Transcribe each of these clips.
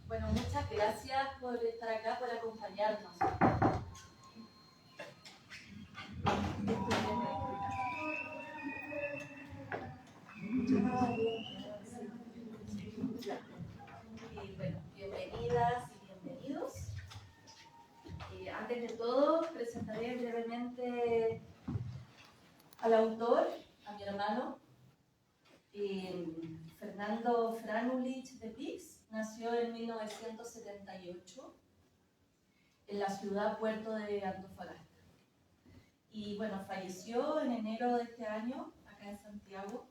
Bueno, muchas gracias por estar acá, por acompañarnos. Bueno, bienvenidas y bienvenidos. Antes de todo, presentaré brevemente al autor, a mi hermano, Fernando Franulich de Pix. Nació en 1978 en la ciudad puerto de Antofagasta. Y bueno, falleció en enero de este año, acá en Santiago.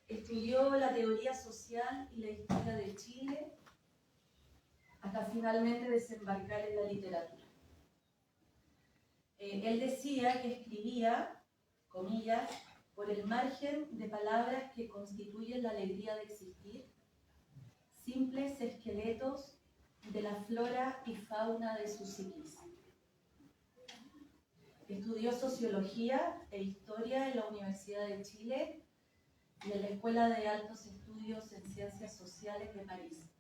Estudió la teoría social y la historia de Chile, hasta finalmente desembarcar en la literatura. Él decía que escribía, comillas, por el margen de palabras que constituyen la alegría de existir, simples esqueletos de la flora y fauna de su psiquis. Estudió sociología e historia en la Universidad de Chile y en la Escuela de Altos Estudios en Ciencias Sociales de París.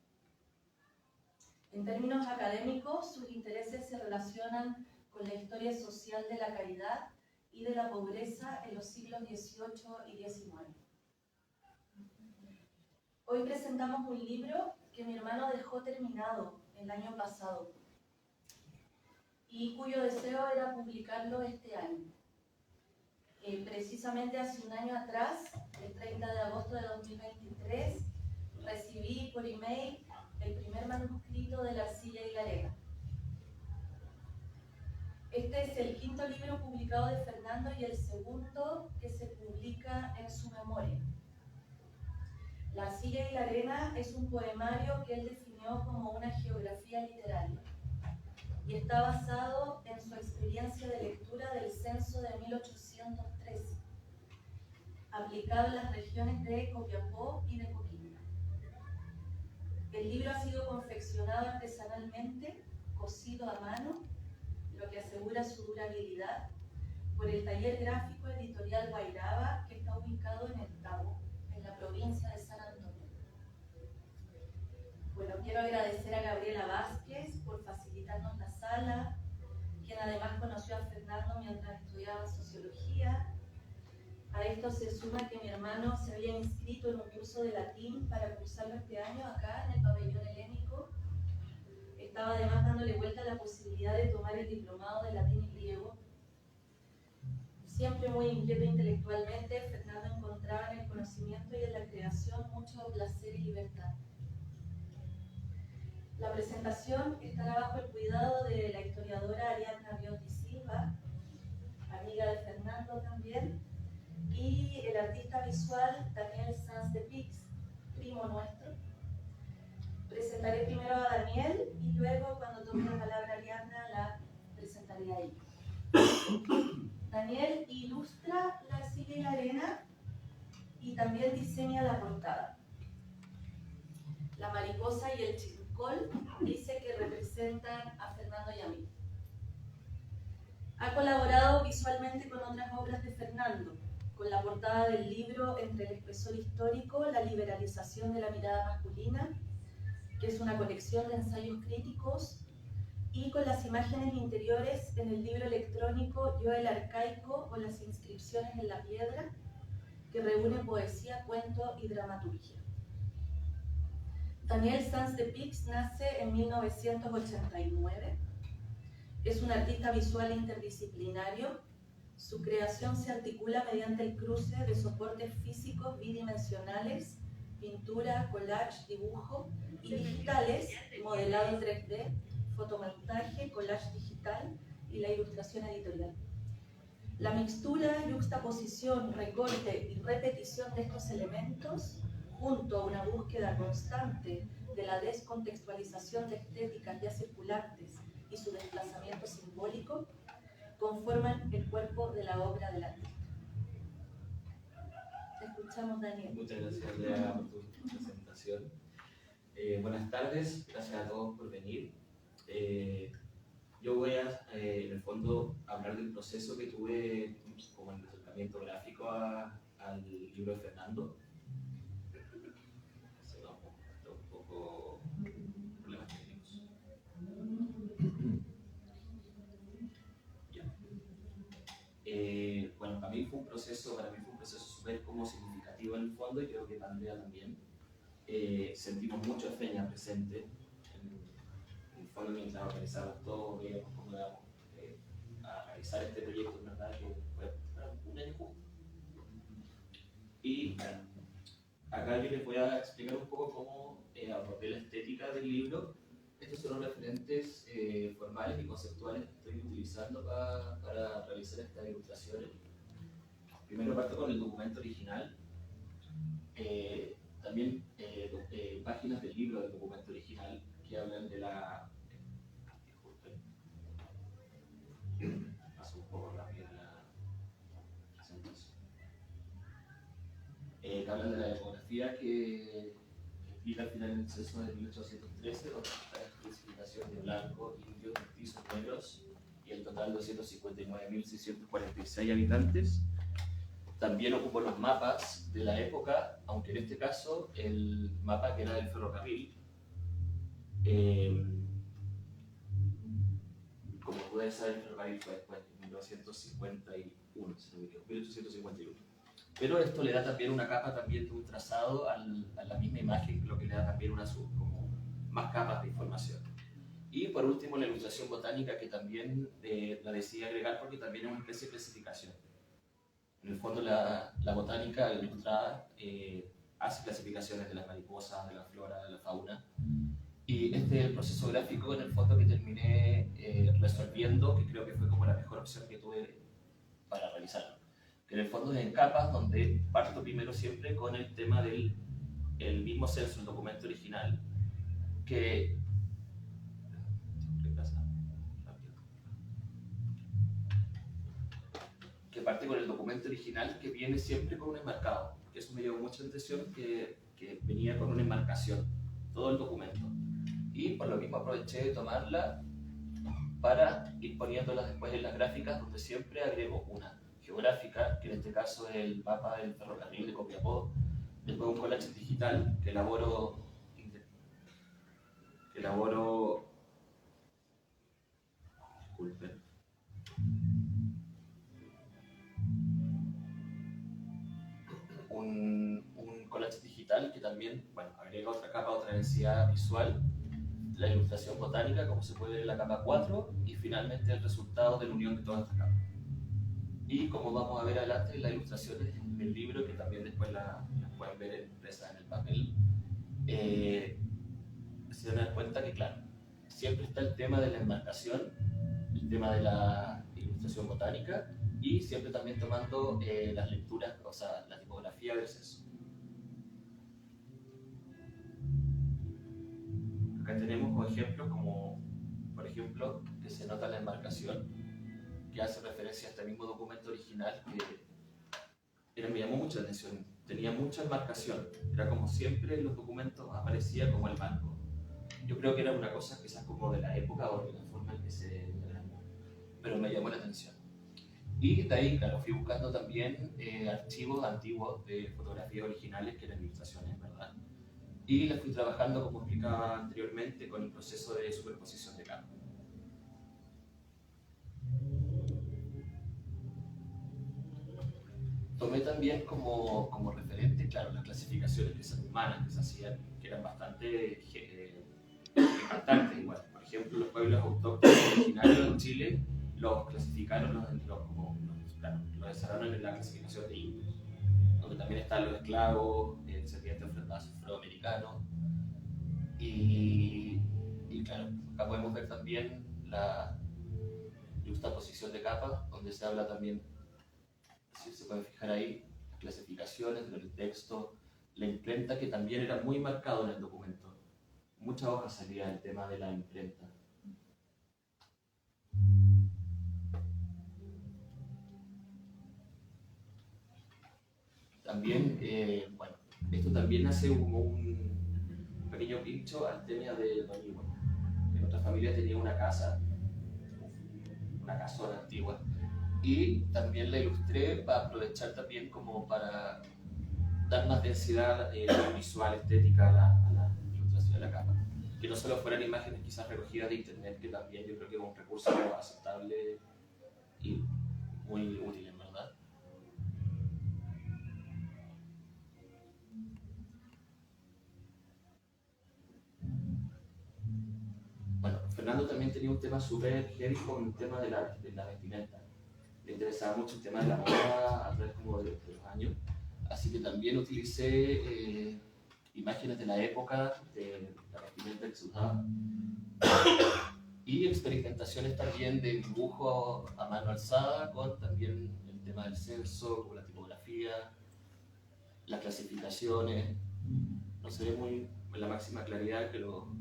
En términos académicos, sus intereses se relacionan con la historia social de la caridad y de la pobreza en los siglos XVIII y XIX. Hoy presentamos un libro que mi hermano dejó terminado el año pasado y cuyo deseo era publicarlo este año. Precisamente hace un año atrás, el 30 de agosto de 2023, recibí por email el primer manuscrito de La Arcilla y la Arena. Este es el quinto libro publicado de Fernando y el segundo que se publica en su memoria. La Arcilla y la Arena es un poemario que él definió como una geografía literaria y está basado en su experiencia de lectura del censo de 1813, aplicado en las regiones de Copiapó y de Coquimbo. El libro ha sido confeccionado artesanalmente, cosido a mano, lo que asegura su durabilidad, por el taller gráfico editorial Guayraba, que está ubicado en El Cabo, en la provincia de San Antonio. Bueno, quiero agradecer a Gabriela Vázquez por facilitarnos la sala, quien además conoció a Fernando mientras estudiaba sociología. A esto se suma que mi hermano se había inscrito en un curso de latín para cursarlo este año acá en el pabellón helénico. Estaba además dándole vuelta a la posibilidad de tomar el diplomado de latín y griego. Siempre muy inquieto intelectualmente, Fernando encontraba en el conocimiento y en la creación mucho placer y libertad. La presentación estará bajo el cuidado de la historiadora Ariadna Riotti Silva, amiga de Fernando también, y el artista visual Daniel Sanz de Pix, primo nuestro. Presentaré primero a Daniel y luego, cuando tome la palabra Ariadna, la presentaré a ella. Daniel ilustra La Arcilla y la Arena y también diseña la portada. La mariposa y el chiricol dice que representan a Fernando y a mí. Ha colaborado visualmente con otras obras de Fernando, con la portada del libro Entre el espesor histórico, la liberalización de la mirada masculina, que es una colección de ensayos críticos, y con las imágenes interiores en el libro electrónico Yo el arcaico o las inscripciones en la piedra, que reúne poesía, cuento y dramaturgia. Daniel Sanz de Pix nace en 1989. Es un artista visual interdisciplinario. Su creación se articula mediante el cruce de soportes físicos bidimensionales, pintura, collage, dibujo, y digitales, modelado en 3D, fotomontaje, collage digital y la ilustración editorial. La mixtura, yuxtaposición, recorte y repetición de estos elementos, junto a una búsqueda constante de la descontextualización de estéticas ya circulantes y su desplazamiento simbólico, conforman el cuerpo de la obra del artista. Te escuchamos, Daniel. Muchas gracias, Lea, por tu presentación. Buenas tardes, gracias a todos por venir. Yo voy a, en el fondo, hablar del proceso que tuve como en el acercamiento gráfico al libro de Fernando. Se va un poco proceso, para mí fue un proceso súper como significativo en el fondo, y creo que para Andrea también. Sentimos mucho a Feña presente en el fondo mientras organizamos todo, veíamos cómo íbamos a realizar este proyecto, en verdad, que fue un año justo. Y acá yo les voy a explicar un poco cómo abordé la estética del libro. Estos son los referentes formales y conceptuales que estoy utilizando para realizar estas ilustraciones. Primero parto con el documento original. También páginas del libro del documento original que hablan de la... Disculpen. Paso un poco rápido la presentación. Que hablan de la demografía que explica al final el censo de 1813, donde está la clasificación de blancos, indios, mestizos, negros, y el total de 259.646 habitantes. También ocupo los mapas de la época, aunque en este caso el mapa que era del ferrocarril, como puede saber, el ferrocarril fue después, en 1951, si no me equivoco, 1851. Pero esto le da también una capa también de un trazado a la misma imagen, lo que le da también como más capas de información. Y por último la ilustración botánica, que también la decidí agregar porque también es una especie de clasificación. En el fondo la botánica ilustrada hace clasificaciones de las mariposas, de la flora, de la fauna. Y este es el proceso gráfico en el fondo que terminé resolviendo, que creo que fue como la mejor opción que tuve para realizarlo. Que en el fondo es en capas, donde parto primero siempre con el tema del mismo censo, el documento original, que parte con el documento original, que viene siempre con un enmarcado, que eso me llamó mucha atención, que venía con una enmarcación, todo el documento. Y por lo mismo aproveché de tomarla para ir poniéndolas después en las gráficas, donde siempre agrego una geográfica, que en este caso es el mapa del ferrocarril de Copiapó, después un collage digital que elaboro disculpen, un collage digital que también, bueno, agrega otra capa, otra densidad visual, la ilustración botánica, como se puede ver en la capa 4, y finalmente el resultado de la unión de todas estas capas. Y como vamos a ver adelante, las ilustraciones del libro, que también después las pueden ver impresas en el papel, se dan cuenta que, claro, siempre está el tema de la enmarcación, el tema de la ilustración botánica, y siempre también tomando las lecturas, o sea, la tipografía del censo. Acá tenemos ejemplos como, por ejemplo, que se nota la enmarcación, que hace referencia a este mismo documento original, que me llamó mucho la atención. Tenía mucha enmarcación, era como siempre en los documentos aparecía como el banco. Yo creo que era una cosa quizás como de la época o de la forma en que se grabó, pero me llamó la atención. Y de ahí, claro, fui buscando también archivos antiguos de fotografías originales que eran ilustraciones, ¿verdad? Y las fui trabajando, como explicaba anteriormente, con el proceso de superposición de capas. Tomé también como referente, claro, las clasificaciones humanas que se hacían, que eran bastante impactantes igual. Por ejemplo, los pueblos autóctonos originarios de Chile los clasificaron, los desarrollaron en la clasificación de indios, donde también están los esclavos, descendientes afroamericanos. Y claro, acá podemos ver también la justaposición de capas, donde se habla también, si se pueden fijar ahí, las clasificaciones del texto, la imprenta, que también era muy marcado en el documento. Muchas hojas salía el tema de la imprenta. También, bueno, esto también hace como un pequeño pincho al tema de Don Igual. Que nuestra familia tenía una casa, una casona antigua, y también la ilustré para aprovechar también como para dar más densidad visual, estética a la ilustración de la capa. Que no solo fueran imágenes quizás recogidas de internet, que también yo creo que es un recurso aceptable y muy útil, en verdad. Armando también tenía un tema súper heavy con el tema de la vestimenta. Le interesaba mucho el tema de la moda a través como de los años. Así que también utilicé imágenes de la época, de la vestimenta que se usaba. Y experimentaciones también de dibujo a mano alzada, con también el tema del censo, como la tipografía, las clasificaciones. No se ve muy en la máxima claridad, pero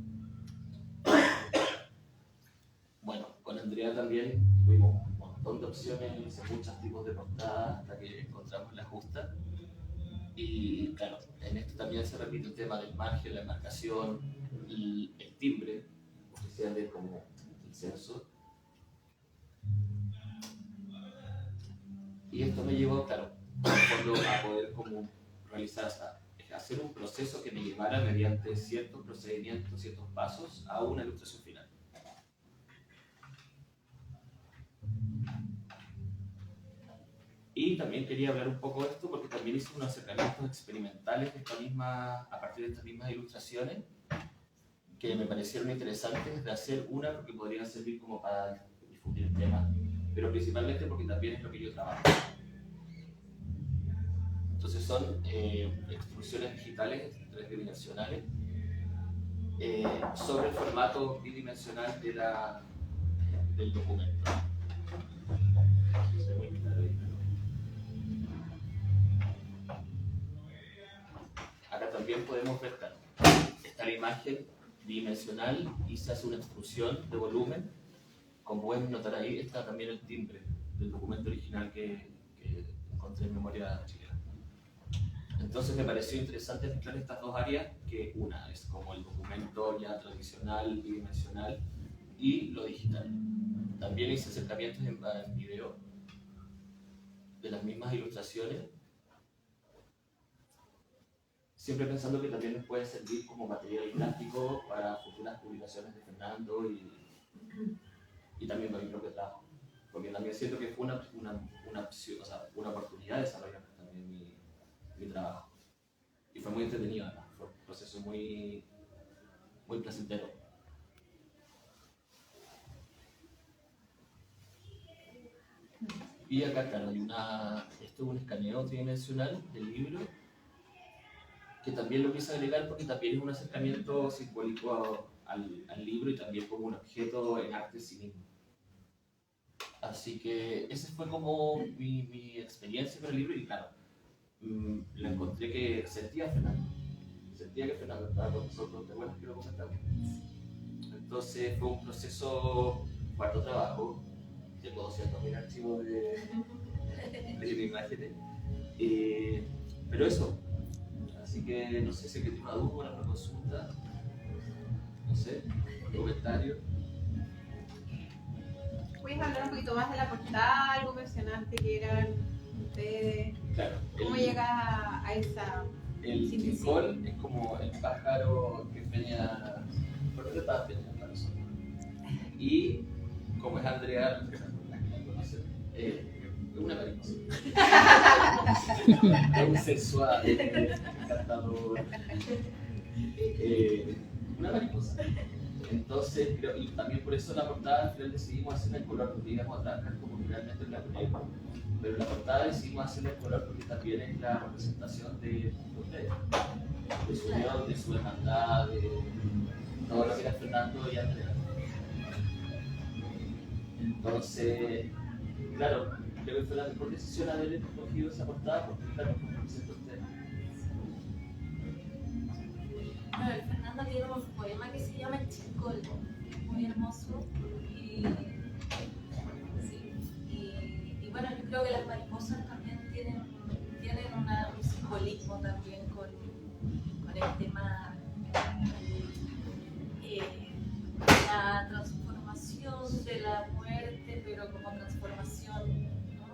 bueno, con Andrea también tuvimos un montón de opciones, muchos tipos de portadas hasta que encontramos la justa. Y claro, en esto también se repite el tema del margen, la enmarcación, el timbre oficial de como el censo. Y esto me llevó, claro, a poder como realizar, hacer un proceso que me llevara mediante ciertos procedimientos, ciertos pasos, a una ilustración final. Y también quería hablar un poco de esto porque también hice unos acercamientos experimentales a partir de estas mismas ilustraciones que me parecieron interesantes de hacer una porque podrían servir como para difundir el tema, pero principalmente porque también es lo que yo trabajo. Entonces son extrusiones digitales tridimensionales sobre el formato bidimensional del documento. Acá también podemos ver, claro, está la imagen bidimensional y se hace una extrusión de volumen. Como pueden notar ahí, está también el timbre del documento original que encontré en Memoria Chilena. Entonces me pareció interesante mezclar estas dos áreas, que una es como el documento ya tradicional, bidimensional, y lo digital. También hice acercamientos en video de las mismas ilustraciones, siempre pensando que también nos puede servir como material gráfico para futuras publicaciones de Fernando y también para mi propio trabajo, porque también siento que fue una oportunidad de desarrollar también mi trabajo, y fue muy entretenido, ¿no? Fue un proceso muy placentero. Y acá, claro, esto es un escaneo tridimensional del libro, que también lo quise agregar porque también es un acercamiento simbólico al libro y también como un objeto en arte en sí mismo. Así que esa fue como mi experiencia con el libro, y claro, la encontré que sentía que Fernando estaba con nosotros, de buenas que lo comentamos. Entonces fue un proceso, cuarto trabajo, tengo 200.000 archivos de imágenes, pero eso. Así que no sé si hay una duda, una consulta, no sé, un comentario. ¿Puedes hablar un poquito más de la portada? Algo mencionaste que eran ustedes. Claro. ¿Cómo llegas a esa? El Ticol es como el pájaro que peña. ¿Por qué te estás peñando a nosotros? Y como es Andrea, la que la conocen, es una mariposa. Es un sensual, encantador. Una mariposa. Entonces, y también por eso la portada al final decidimos hacerla en color, porque íbamos a trabajar como realmente en blanco y negro. Pero la portada decidimos hacerla en color porque también es la representación de ustedes, de su unión, de su hermandad, de todo lo que era Fernando y Andrea. Entonces, claro, creo que fue la mejor decisión haber escogido esa portada porque, claro, representa a ustedes. Bueno, el Fernando tiene un poema que se llama El Chicol, que es muy hermoso. Y bueno, yo creo que las mariposas también tienen un simbolismo también con el tema la transformación de la muerte, pero como transformación, ¿no?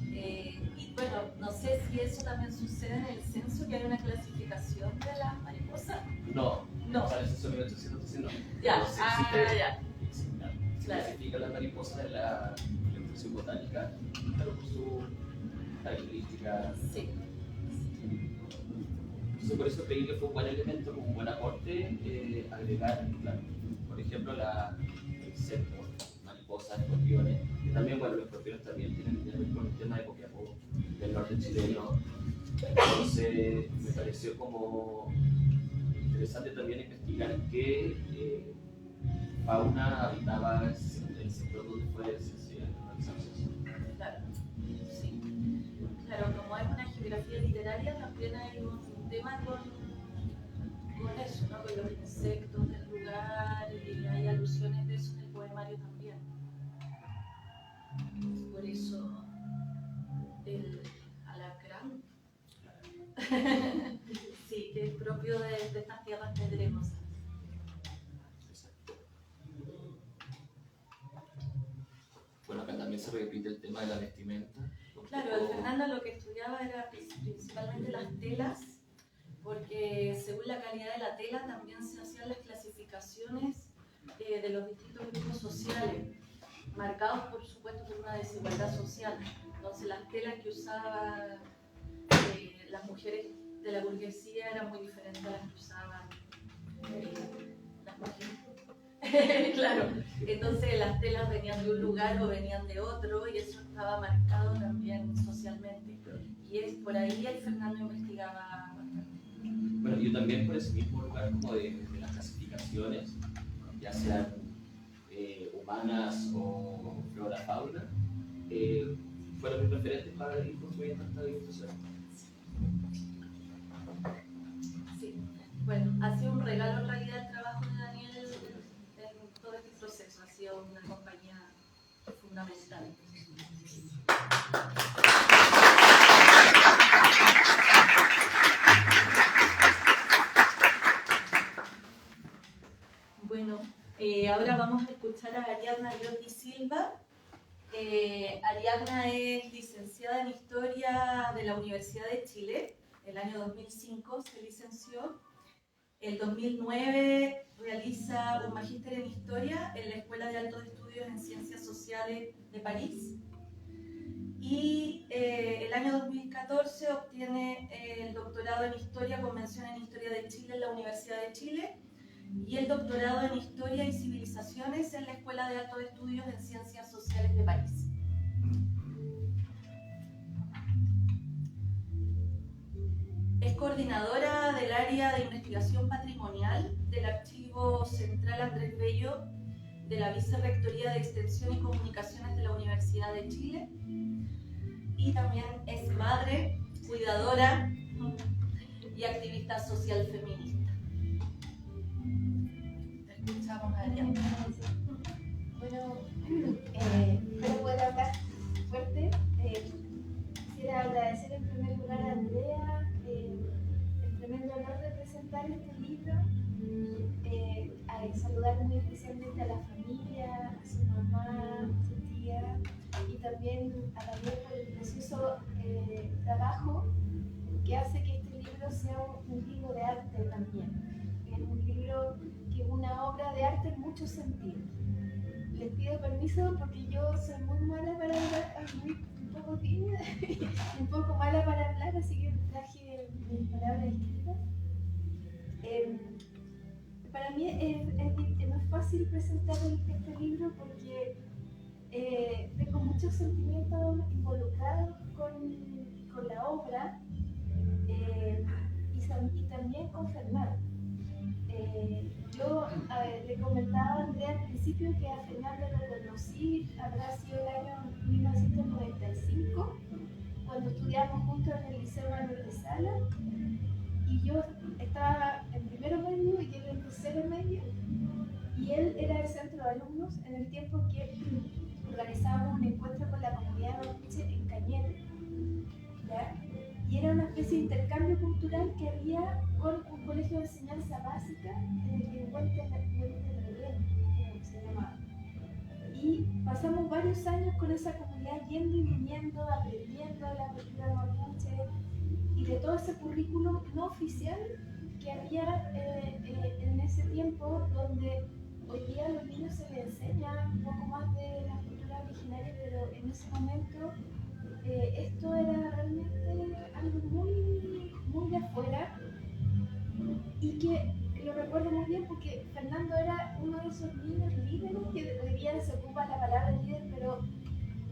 Y bueno, no sé si eso también sucede en el censo, que hay una clasificación de las mariposas. No, no. O sea, eso es 1800, no. Ya, Entonces, ya. Se clasifica las mariposas de la ilustración botánica, pero por su característica. Sí. Entonces, por eso creí que fue un buen elemento, como un buen aporte, agregar, claro, por ejemplo, tema de Copiapó, del norte chileno. Entonces me pareció como interesante también investigar qué fauna habitaba el sector donde fue realizarse eso. Claro, sí. Claro, como es una geografía literaria, también hay un tema con eso, ¿no? Con los insectos del lugar, y hay alusiones de eso en el poemario también. Por eso el alacrán, sí, que es propio de estas tierras pedregosas. Bueno, acá también se repite el tema de la vestimenta. Claro, el Fernando lo que estudiaba era principalmente las telas, porque según la calidad de la tela también se hacían las clasificaciones de los distintos grupos sociales, marcados por supuesto por una desigualdad social. Entonces las telas que usaban las mujeres de la burguesía eran muy diferentes a las que usaban las mujeres. Claro, entonces las telas venían de un lugar o venían de otro, y eso estaba marcado también socialmente. Y es por ahí el Fernando investigaba bastante. Bueno, yo también por ese mismo lugar como de las clasificaciones, ya sean humanas o flora fauna, fueron mis referentes para ir construyendo esta ilustración. Sí, bueno, ha sido un regalo en realidad el trabajo de Daniel en todo este proceso, ha sido una compañía fundamental. Bueno, ahora vamos a escuchar a Ariadna Llotti Silva. Ariadna es licenciada en Historia de la Universidad de Chile. El año 2005 se licenció. El 2009 realiza un magíster en Historia en la Escuela de Altos Estudios en Ciencias Sociales de París. Y el año 2014 obtiene el doctorado en Historia con mención en Historia de Chile en la Universidad de Chile, y el doctorado en Historia y Civilizaciones en la Escuela de Altos Estudios en Ciencias Sociales de París. Es coordinadora del área de investigación patrimonial del Archivo Central Andrés Bello de la Vicerrectoría de Extensión y Comunicaciones de la Universidad de Chile, y también es madre, cuidadora y activista social feminista. Escuchamos a Ariadna. Bueno, espero poder hablar fuerte. Quisiera agradecer en primer lugar a Andrea el tremendo honor de presentar este libro, a saludar muy especialmente a la familia, a su mamá, a su tía, y también a Daniel por el precioso trabajo que hace que este libro sea un libro de arte también. Es un libro que es una obra de arte en muchos sentidos. Les pido permiso porque yo soy muy mala para hablar, un poco tímida, un poco mala para hablar, así que traje mis palabras escritas. Para mí es más fácil presentar este libro porque tengo muchos sentimientos involucrados con la obra y también con Fernando. Yo le comentaba a Andrea al principio que a Fernando lo conocí, habrá sido el año 1995, cuando estudiábamos juntos en el Liceo Manuel de Sala, y yo estaba en primero medio y él en tercero medio, y él era el centro de alumnos en el tiempo que organizábamos un encuentro con la comunidad mapuche en Cañete, ¿ya? Y era una especie de intercambio cultural que había con un colegio de enseñanza básica en el que se llamaba. Y pasamos varios años con esa comunidad yendo y viniendo, aprendiendo la cultura mapuche y de todo ese currículum no oficial que había en ese tiempo, donde hoy día a los niños se les enseña un poco más de la cultura originaria, pero en ese momento esto era realmente algo muy, muy de afuera, y que lo recuerdo muy bien porque Fernando era uno de esos niños líderes, que hoy día se ocupa la palabra líder, pero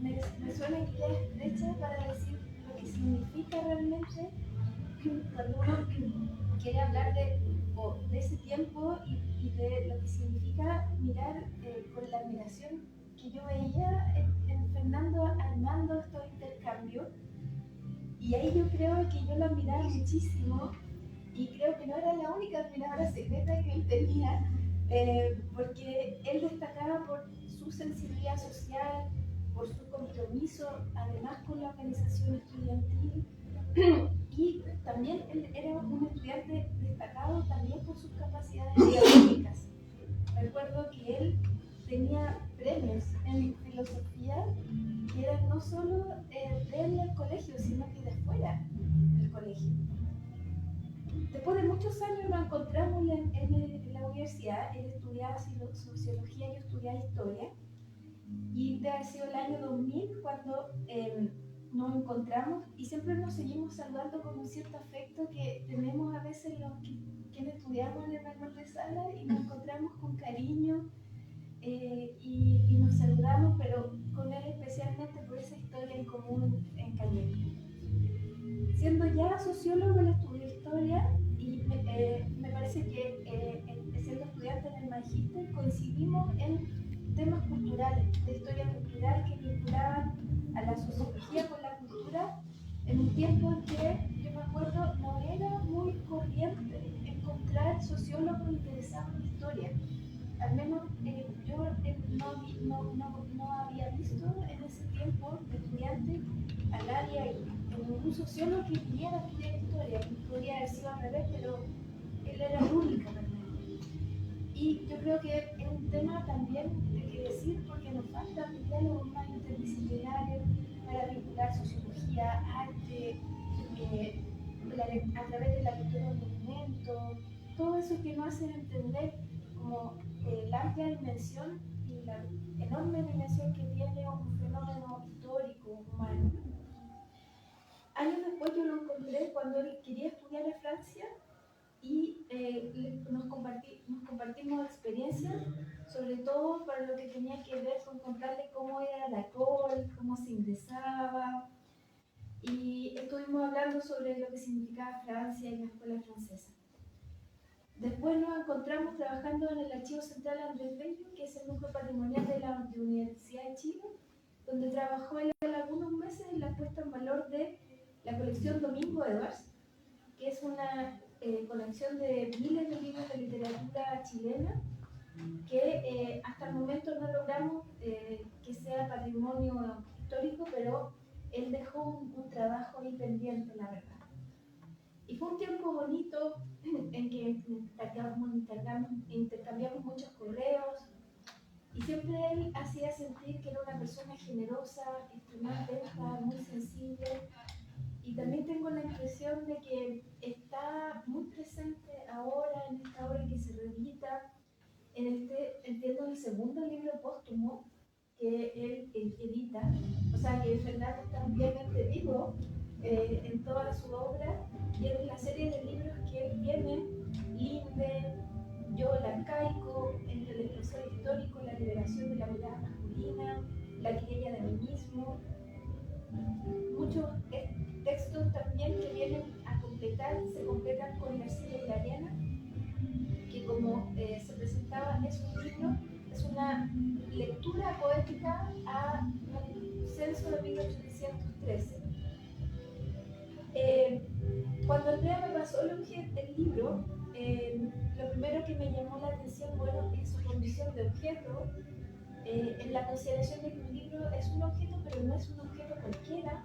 me suena que queda estrecha para decir lo que significa realmente cuando uno quiere hablar de ese tiempo y de lo que significa mirar con la admiración que yo veía en Fernando armando estos intercambios. Y ahí yo creo que yo lo admiraba muchísimo y creo que no era la única admiradora secreta que él tenía, porque él destacaba por su sensibilidad social, por su compromiso, además con la organización estudiantil, y también él era un estudiante destacado también por sus capacidades académicas. Recuerdo que él tenía premios en filosofía que eran no solo del colegio, sino que de fuera del colegio. Después de muchos años nos encontramos en la universidad. Él estudiaba sociología, yo estudiaba historia, y debe haber sido el año 2000 cuando nos encontramos, y siempre nos seguimos saludando con un cierto afecto que tenemos a veces los quienes estudiamos en el manual de sala, y nos encontramos con cariño y nos saludamos, pero con él especialmente por esa historia en común en Cañete. Siendo ya sociólogo, él estudió historia, y me parece que siendo estudiante en el magíster coincidimos en temas culturales, de historia cultural, que vinculaban a la sociología con la cultura en un tiempo en que, yo me acuerdo, no era muy corriente encontrar sociólogos interesados en historia. Al menos yo no había visto en ese tiempo de estudiante a nadie, ningún sociólogo que viniera a estudiar historia. Podría haber sido al revés, pero él era el único realmente. Y yo creo que es un tema también de que decir, porque nos falta diálogos más interdisciplinarios para vincular sociología, arte, a través de la lectura del movimiento, todo eso que nos hace entender como la amplia dimensión y la enorme dimensión que tiene un fenómeno histórico, humano. Años después yo lo encontré cuando él quería estudiar en Francia, y nos compartimos experiencias, sobre todo para lo que tenía que ver con contarle cómo era la école, cómo se ingresaba, y estuvimos hablando sobre lo que significaba Francia y la escuela francesa. Después nos encontramos trabajando en el Archivo Central Andrés Bello, que es el núcleo patrimonial de la Universidad de Chile, donde trabajó él algunos meses en la puesta en valor de la colección Domingo Edwards, que es una colección de miles de libros de literatura chilena, que hasta el momento no logramos que sea patrimonio histórico, pero él dejó un trabajo ahí pendiente, la verdad. Y fue un tiempo bonito en que intercambiamos muchos correos, y siempre él hacía sentir que era una persona generosa, extremadamente muy sensible, y también tengo la impresión de que está muy presente ahora, en esta obra que se reedita, entiendo, el segundo libro póstumo que él edita, o sea que Fernando está ampliamente vivo en toda su obra, y en la serie de libros que él tiene, Linde, Yo Lancaico, Entre el esplendor histórico, La liberación de la mirada masculina, La querella de mí mismo, muchos textos también que vienen a completar, se completan con Mercedes Clariana, que como se presentaba, es un libro, es una lectura poética a un censo de 1813. Cuando Andrea me pasó el libro, lo primero que me llamó la atención, bueno, es su condición de objeto, en la consideración de que un libro es un objeto, pero no es un objeto cualquiera,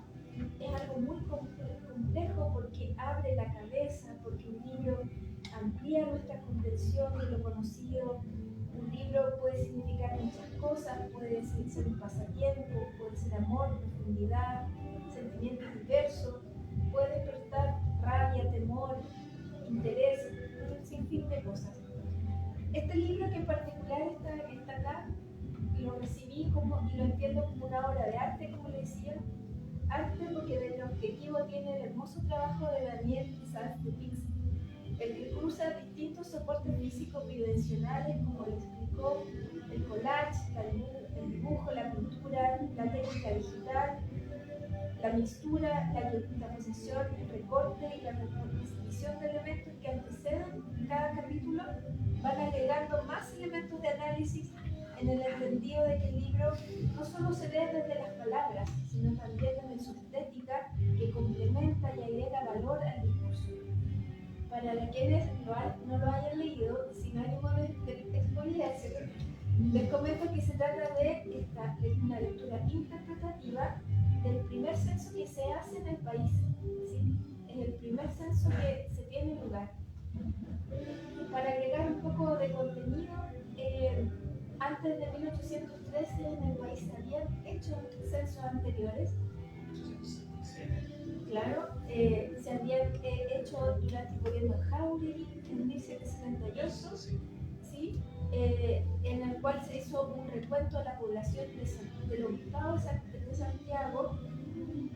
es algo muy complejo porque abre la cabeza, porque un libro amplía nuestra comprensión de lo conocido. Un libro puede significar muchas cosas, puede ser un pasatiempo, puede ser amor, profundidad, sentimientos diversos, puede despertar rabia, temor, interés, un sinfín de cosas. Este libro que en particular está acá, lo recibí y lo entiendo como una obra de arte, como le decía, arte porque del objetivo tiene el hermoso trabajo de Daniel Sanz de Pix, el que cruza distintos soportes físicos bidimensionales, como le explicó, el collage, el dibujo, la pintura, la técnica digital, la mixtura, la juxtaposición, el recorte y la reposición de elementos que anteceden cada capítulo van agregando más elementos de análisis en el entendido de que el libro no solo se lee desde las palabras, sino también desde su estética que complementa y agrega valor al discurso. Para quienes no lo hayan leído, sin ánimo de spoileárselo, les comento que se trata de una lectura interpretativa del primer censo que se hace en el país. ¿Sí? Es el primer censo que se tiene lugar. Para agregar un poco de contenido, antes de 1813 en el país se habían hecho censos anteriores. Claro, se habían hecho durante el gobierno de Jáuregui en 1778, ¿sí? En el cual se hizo un recuento de la población del obispado de Santiago,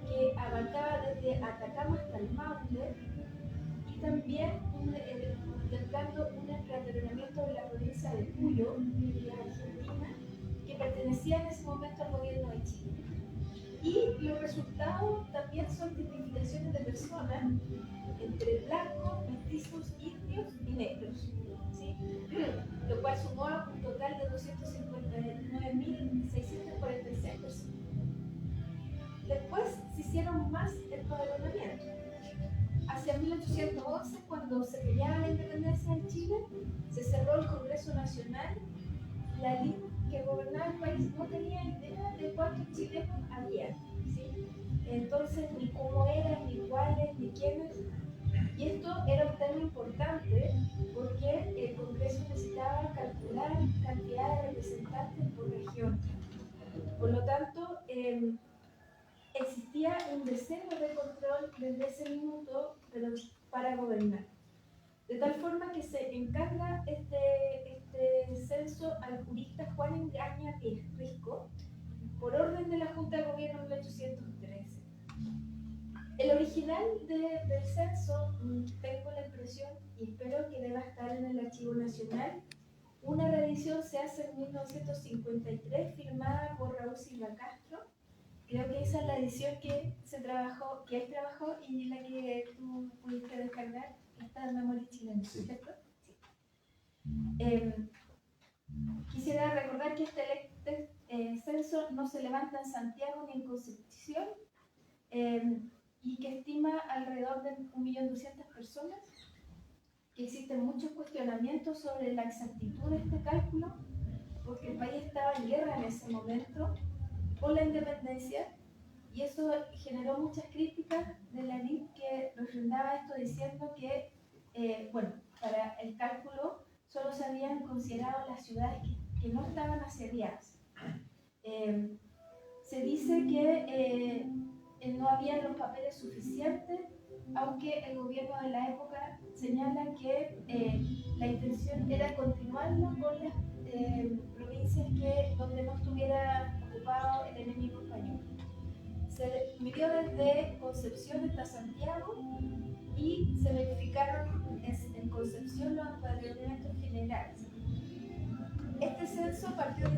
que abarcaba desde Atacama hasta el Maule, y también contemplando un empadronamiento de la provincia de Cuyo, de Argentina, que pertenecía en ese momento al gobierno de Chile. Y los resultados también son tipificaciones de personas entre blancos, mestizos, indios y negros, ¿sí? Lo cual sumó un total de 259.646 personas. Después se hicieron más empadronamientos. Hacia 1811, cuando se peleaba la independencia de Chile, se cerró el Congreso Nacional. La élite que gobernaba el país no tenía idea de cuántos chilenos había, ¿sí? Entonces, ni cómo eran, ni cuáles, ni quiénes. Y esto era un tema importante porque el Congreso necesitaba calcular cantidad de representantes por región. Por lo tanto, existía un deseo de control desde ese minuto para gobernar. De tal forma que se encarga este censo al jurista Juan Engaña Risco por orden de la Junta de Gobierno en 1813. El original del censo, tengo la impresión y espero que deba estar en el Archivo Nacional. Una revisión se hace en 1953, firmada por Raúl Silva Castro. Creo que esa es la edición que él trabajó y la que tú pudiste descargar, esta memoria chilena, ¿cierto? Sí. Quisiera recordar que este censo no se levanta en Santiago ni en Concepción, y que estima alrededor de 1.200.000 personas, que existen muchos cuestionamientos sobre la exactitud de este cálculo, porque el país estaba en guerra en ese momento por la independencia, y eso generó muchas críticas de la élite que refrendaba esto diciendo que, para el cálculo solo se habían considerado las ciudades que no estaban asediadas. Se dice que no había los papeles suficientes, aunque el gobierno de la época señala que la intención era continuarlo con las provincias donde no estuviera ocupado el enemigo español. Se midió desde Concepción hasta Santiago y se verificaron en Concepción los empadronamientos generales. Este censo partía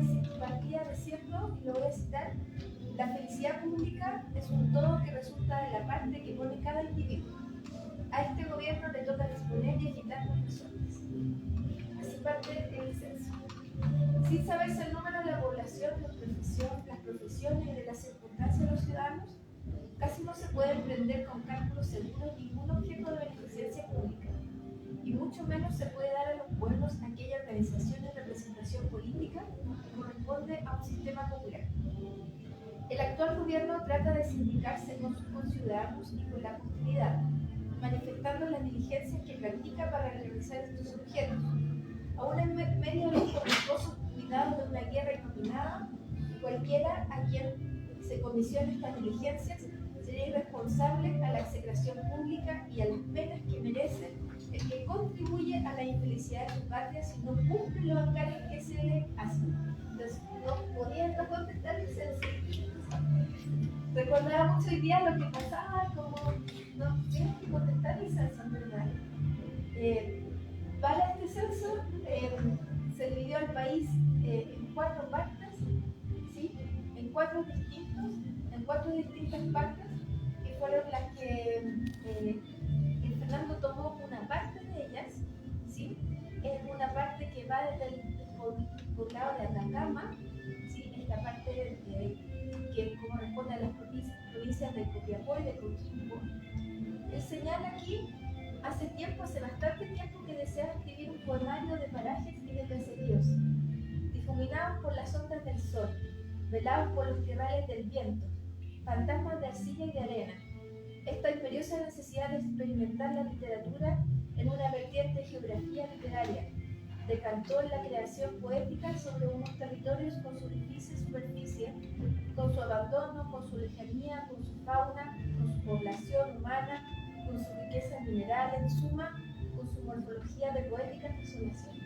diciendo, y lo voy a citar: la felicidad pública es un todo que resulta de la parte que pone cada individuo. A este gobierno le toca disponer y agitar los desórdenes. Así parte el censo. Sin saberse el número de la población, las profesiones y de las circunstancias de los ciudadanos, casi no se puede emprender con cálculos seguros ningún objeto de beneficencia pública, y mucho menos se puede dar a los pueblos aquella organización y representación política que corresponde a un sistema popular. El actual gobierno trata de sindicarse con sus conciudadanos y con la comunidad, manifestando las diligencias que practica para realizar estos objetos, aún en medio de los tormentosos cuidados de una guerra inopinada. Cualquiera a quien se comisione estas diligencias sería irresponsable a la execración pública y a las penas que merece el que contribuye a la infelicidad de su patria si no cumple los encargos que se le hacen. Entonces, no podían no contestar el censo. Recordaba mucho hoy día lo que pasaba, como no tienen que contestar el censo, ¿verdad? Para este censo se dividió al país en 4 partes. cuatro distintas partes, que fueron las que Fernando tomó una parte de ellas, ¿sí? Es una parte que va desde el poblado de Atacama, ¿sí? Es la parte que corresponde a las provincias de Copiapó y de Coquimbo. Él señala aquí, hace bastante tiempo que deseaba escribir un poemario de parajes y de caseríos, difuminados por las ondas del sol, velados por los tierrales del viento, fantasmas de arcilla y de arena. Esta imperiosa necesidad de experimentar la literatura en una vertiente de geografía literaria decantó en la creación poética sobre unos territorios con su difícil superficie, con su abandono, con su lejanía, con su fauna, con su población humana, con su riqueza mineral, en suma, con su morfología de poéticas desolaciones.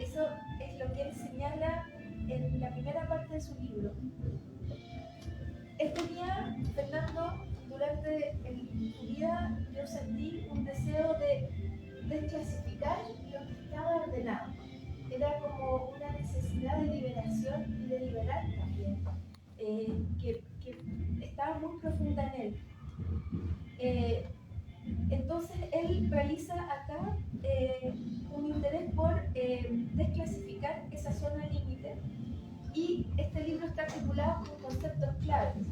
Eso es lo que él señala en la primera parte de su libro. Él tenía, Fernando, durante su vida, yo sentí un deseo de desclasificar lo que estaba ordenado. Era como una necesidad de liberación y de liberar también, que estaba muy profunda en él. Entonces él realiza acá un interés por desclasificar esa zona límite, y este libro está articulado con conceptos claves.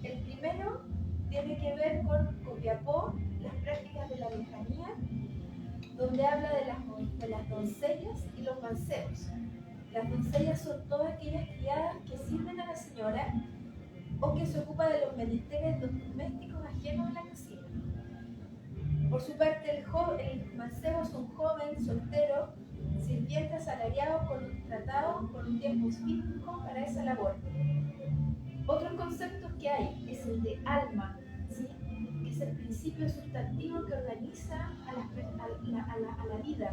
El primero tiene que ver con Copiapó, las prácticas de la lejanía, donde habla de las doncellas y los mancebos. Las doncellas son todas aquellas criadas que sirven a la señora o que se ocupan de los menesteres domésticos ajenos a la cocina. Por su parte, el mancebo es un joven soltero, sirviente asalariado contratado por un tiempo fijo para esa labor. Otro concepto que hay es el de alma, ¿sí? Que es el principio sustantivo que organiza a la vida.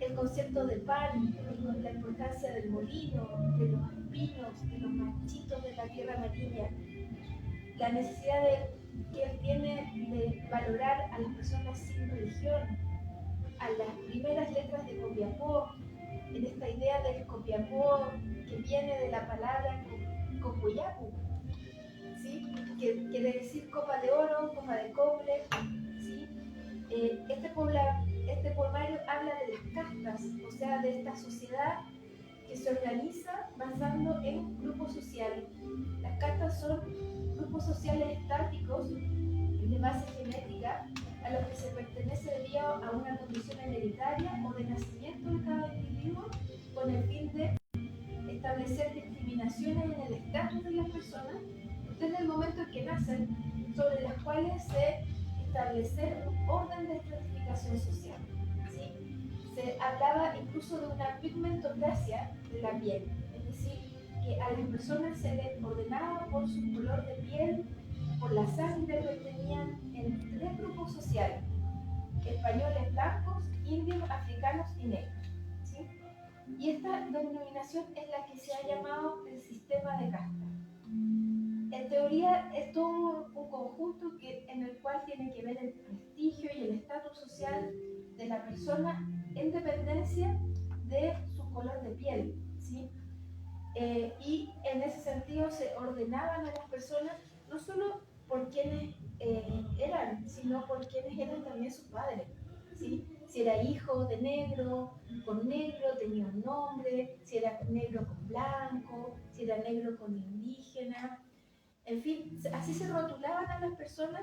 El concepto de pan, la importancia del molino, de los espinos, de los manchitos de la tierra amarilla, la necesidad que él tiene de valorar a las personas sin religión, a las primeras letras de Copiapó, en esta idea del Copiapó que viene de la palabra Copuyapu, ¿sí? Que quiere decir copa de oro, copa de cobre, ¿sí? Este poemario habla de las castas, o sea, de esta sociedad que se organiza basando en grupos sociales. Las castas son grupos sociales estáticos de base genética a los que se pertenece debido a una condición hereditaria o de nacimiento de cada individuo, con el fin de establecer discriminaciones en el estatus de las personas desde el momento en que nacen, sobre las cuales se establece un orden de estratificación social, ¿sí? Se hablaba incluso de una pigmentocracia de la piel, es decir, que a las personas se les ordenaba por su color de piel, por la sangre que tenían en tres grupos sociales: españoles blancos, indios, africanos y negros, ¿sí? Y esta denominación es la que se ha llamado el sistema de casta. En teoría es todo un conjunto en el cual tiene que ver el prestigio y el estatus social de la persona en dependencia de su color de piel, ¿sí? Y en ese sentido se ordenaban a las personas no solo por quienes eran, sino por quienes eran también sus padres, ¿sí? Si era hijo de negro, con negro tenía un nombre; si era negro con blanco; si era negro con indígena. En fin, así se rotulaban a las personas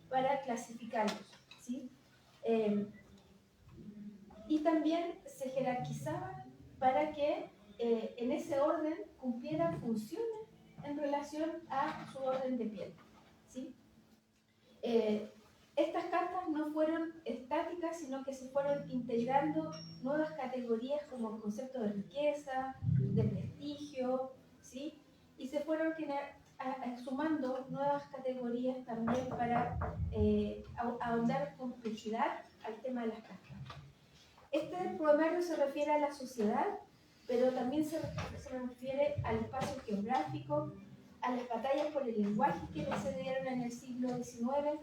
para clasificarlos, ¿sí? Y también se jerarquizaban para que en ese orden cumplieran funciones en relación a su orden de piel, ¿sí? Estas cartas no fueron estáticas, sino que se fueron integrando nuevas categorías como el concepto de riqueza, de prestigio, ¿sí? Y se fueron sumando nuevas categorías también para ahondar complejidad al tema de las cartas. Este poemario se refiere a la sociedad, pero también se refiere al espacio geográfico, a las batallas por el lenguaje que se dieron en el siglo XIX.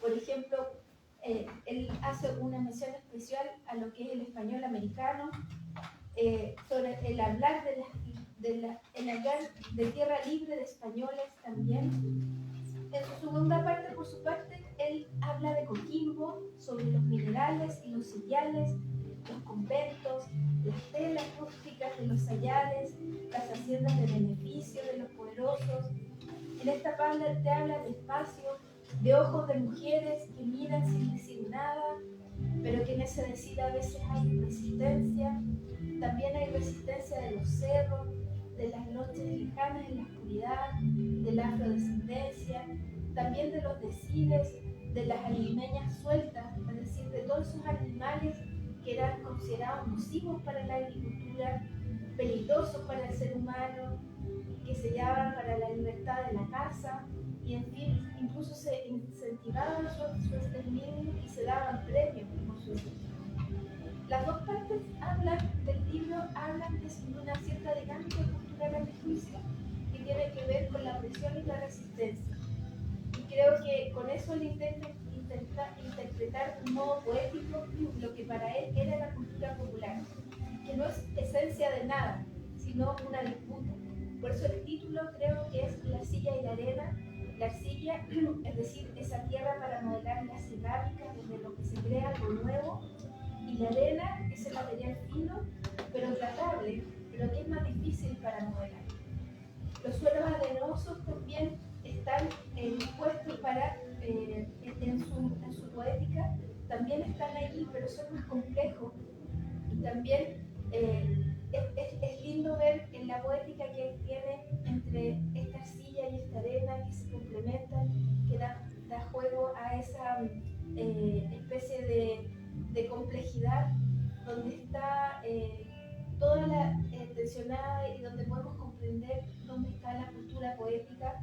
Por ejemplo, él hace una mención especial a lo que es el español americano, sobre el hablar de Tierra Libre de Españoles también. En su segunda parte, por su parte, él habla de Coquimbo, sobre los minerales y los sitiales, los conventos, las telas rústicas de los sayales, las haciendas de beneficio de los poderosos. En esta parte te habla de espacio, de ojos de mujeres que miran sin decir nada, pero que en ese decir a veces hay resistencia. También hay resistencia de los cerros, de las noches lejanas en la oscuridad, de la afrodescendencia, también de los deciles, de las alimeñas sueltas, es decir, de todos esos animales que eran considerados nocivos para la agricultura, peligrosos para el ser humano, que se llevaban para la libertad de la caza, y en fin, incluso se incentivaban su exterminio y se daban premios por su exterminio. Las dos partes del libro hablan de una cierta dinámica cultural a mi juicio que tiene que ver con la opresión y la resistencia. Y creo que con eso le intenta interpretar de un modo poético lo que para él era la cultura popular, que no es esencia de nada, sino una disputa. Por eso el título creo que es La arcilla y la arena. La arcilla, es decir, esa tierra para modelar la cerámica, desde lo que se crea algo nuevo, y la arena, ese material fino, pero tratable, pero que es más difícil para modelar. Los suelos arenosos también están dispuestos para, en su poética, también están ahí, pero son más complejos. Y también es lindo ver en la poética que él tiene entre esta arcilla y esta arena que se complementan, que da juego a esa especie de complejidad donde está toda la tensionada y donde podemos comprender dónde está la cultura poética,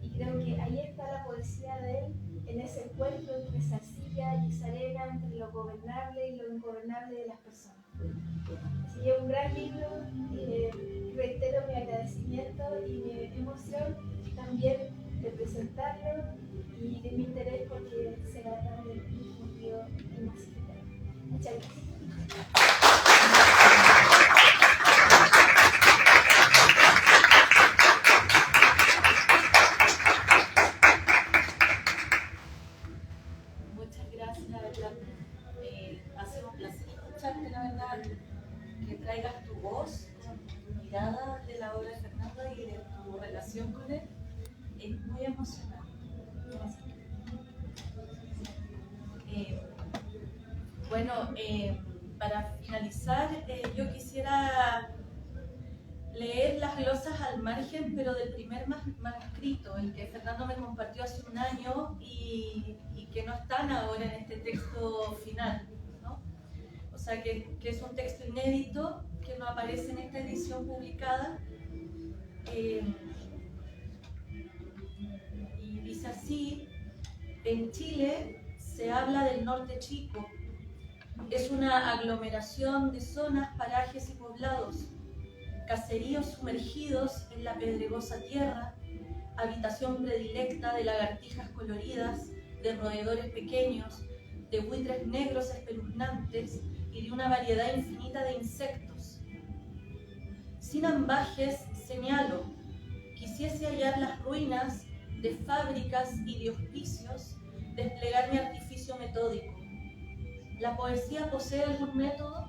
y creo que ahí está la poesía de él, en ese encuentro entre esa arcilla y esa arena, entre lo gobernable y lo ingobernable de las personas. Así que un gran libro, reitero mi agradecimiento y mi emoción también de presentarlo y de mi interés porque se trata del río y masificado. Muchas gracias. Muchas gracias, Blanca. Ha sido un placer escucharte, la verdad, que traigas tu voz, tu mirada de la obra de Fernando y de tu relación con él. Es muy emocionante. Gracias. Bueno, para finalizar, yo quisiera leer las glosas al margen, pero del primer manuscrito, el que Fernando me compartió hace un año y que no están ahora en este texto final, ¿no? O sea, que es un texto inédito que no aparece en esta edición publicada. Y dice así: en Chile se habla del norte chico. Es una aglomeración de zonas, parajes y poblados, caseríos sumergidos en la pedregosa tierra, habitación predilecta de lagartijas coloridas, de roedores pequeños, de buitres negros espeluznantes y de una variedad infinita de insectos. Sin ambajes señalo, quisiese hallar las ruinas de fábricas y de hospicios, desplegar mi artificio metódico. ¿La poesía posee algún método?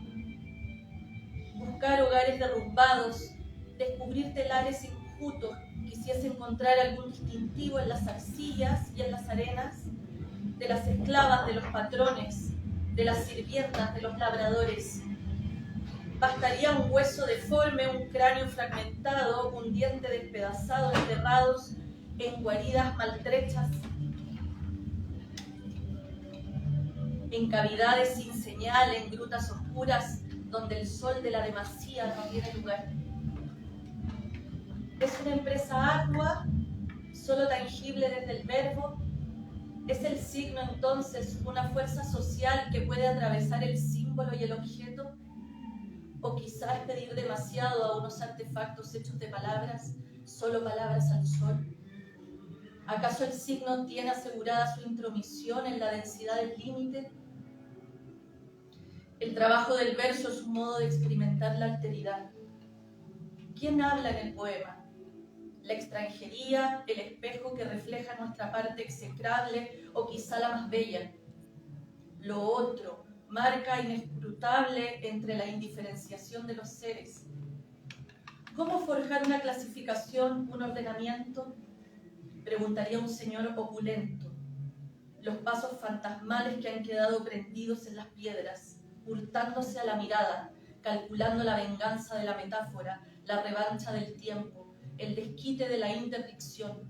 Buscar hogares derrumbados, descubrir telares injutos, quisiese encontrar algún distintivo en las arcillas y en las arenas, de las esclavas de los patrones, de las sirvientas de los labradores. Bastaría un hueso deforme, un cráneo fragmentado, un diente despedazado, enterrados en guaridas maltrechas, en cavidades sin señal, en grutas oscuras, donde el sol de la demasía no tiene lugar. Es una empresa ardua, solo tangible desde el verbo. ¿Es el signo entonces una fuerza social que puede atravesar el símbolo y el objeto? ¿O quizás pedir demasiado a unos artefactos hechos de palabras, solo palabras al sol? ¿Acaso el signo tiene asegurada su intromisión en la densidad del límite? El trabajo del verso es un modo de experimentar la alteridad. ¿Quién habla en el poema? La extranjería, el espejo que refleja nuestra parte execrable o quizá la más bella. Lo otro, marca inescrutable entre la indiferenciación de los seres. ¿Cómo forjar una clasificación, un ordenamiento? Preguntaría un señor opulento. Los pasos fantasmales que han quedado prendidos en las piedras, hurtándose a la mirada, calculando la venganza de la metáfora, la revancha del tiempo, el desquite de la interdicción.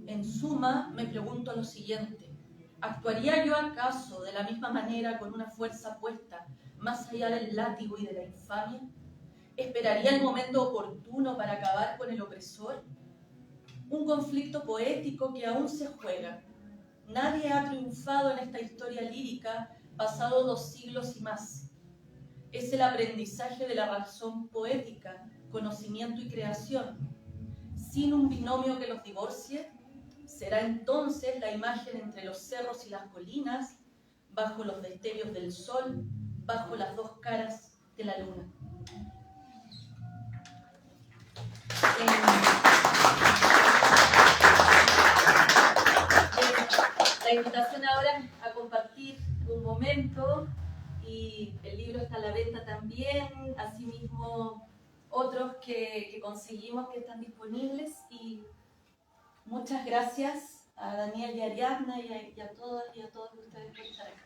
En suma, me pregunto lo siguiente: ¿actuaría yo acaso de la misma manera con una fuerza puesta más allá del látigo y de la infamia? ¿Esperaría el momento oportuno para acabar con el opresor? Un conflicto poético que aún se juega. Nadie ha triunfado en esta historia lírica pasado 2 siglos y más. Es el aprendizaje de la razón poética, conocimiento y creación. Sin un binomio que los divorcie, será entonces la imagen entre los cerros y las colinas, bajo los destellos del sol, bajo las 2 caras de la luna. La invitación ahora es a compartir un momento, y el libro está a la venta también, asimismo otros que conseguimos que están disponibles. Y muchas gracias a Daniel y a Ariadna y a todas y a todos ustedes por estar aquí.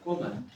Coman.